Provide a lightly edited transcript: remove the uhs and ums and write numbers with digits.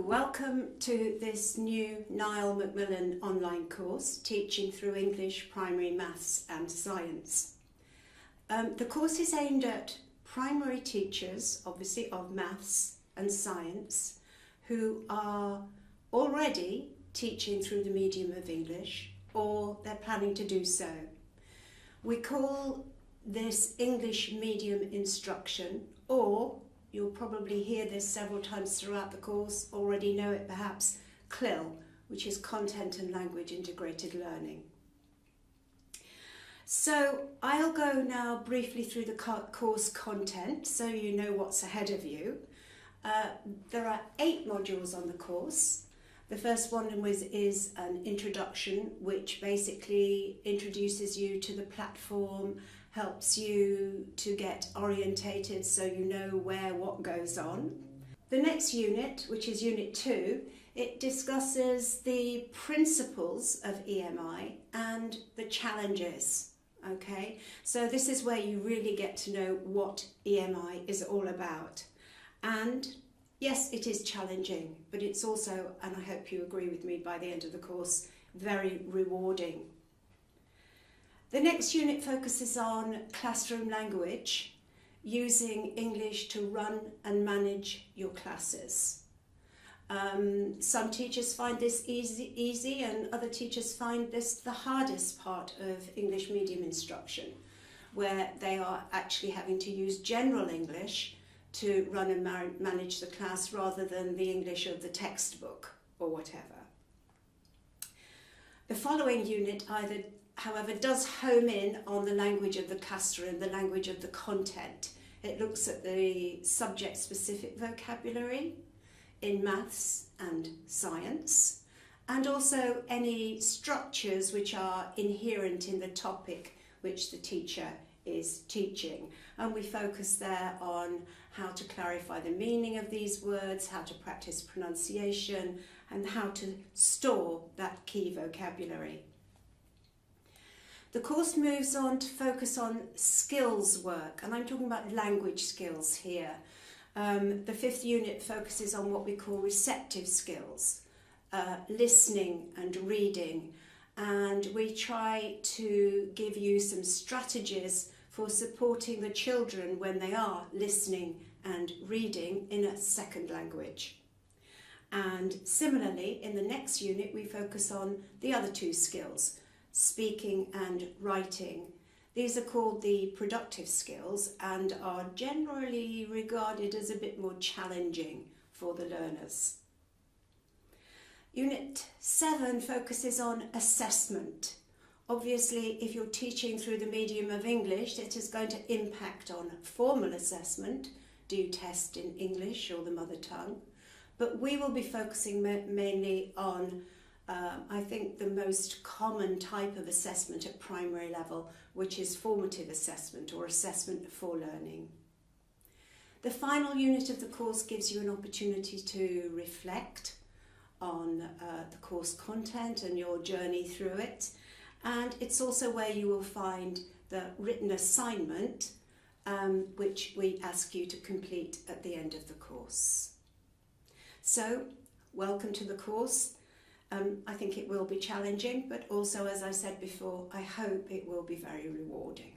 welcome to this new NILE Macmillan online course, Teaching Through English, Primary Maths and Science. The course is aimed at primary teachers, obviously, of maths and science, who are already teaching through the medium of English, or they're planning to do so. We call this English medium instruction, or you'll probably hear this several times throughout the course, already know it perhaps, CLIL, which is Content and Language Integrated Learning. So I'll go now briefly through the course content so you know what's ahead of you. There are 8 modules on the course. The first one is an introduction, which basically introduces you to the platform, helps you to get orientated so you know where what goes on. The next unit, which is Unit 2, it discusses the principles of EMI and the challenges. Okay, so this is where you really get to know what EMI is all about. And yes, it is challenging, but it's also, and I hope you agree with me by the end of the course, very rewarding. The next unit focuses on classroom language, using English to run and manage your classes. Some teachers find this easy and other teachers find this the hardest part of English medium instruction, where they are actually having to use general English to run and manage the class rather than the English of the textbook or whatever. The following unit however, does home in on the language of the classroom, the language of the content. It looks at the subject-specific vocabulary in maths and science, and also any structures which are inherent in the topic which the teacher is teaching. And we focus there on how to clarify the meaning of these words, how to practice pronunciation, and how to store that key vocabulary. The course moves on to focus on skills work, and I'm talking about language skills here. The 5th unit focuses on what we call receptive skills, listening and reading, and we try to give you some strategies for supporting the children when they are listening and reading in a second language. And similarly, in the next unit, we focus on the other 2 skills, speaking and writing. These are called the productive skills and are generally regarded as a bit more challenging for the learners. Unit 7 focuses on assessment. Obviously, if you're teaching through the medium of English, it is going to impact on formal assessment. Do you test in English or the mother tongue? But we will be focusing mainly on I think the most common type of assessment at primary level, which is formative assessment or assessment for learning. The final unit of the course gives you an opportunity to reflect on the course content and your journey through it. And it's also where you will find the written assignment, which we ask you to complete at the end of the course. So, welcome to the course. I think it will be challenging, but also, as I said before, I hope it will be very rewarding.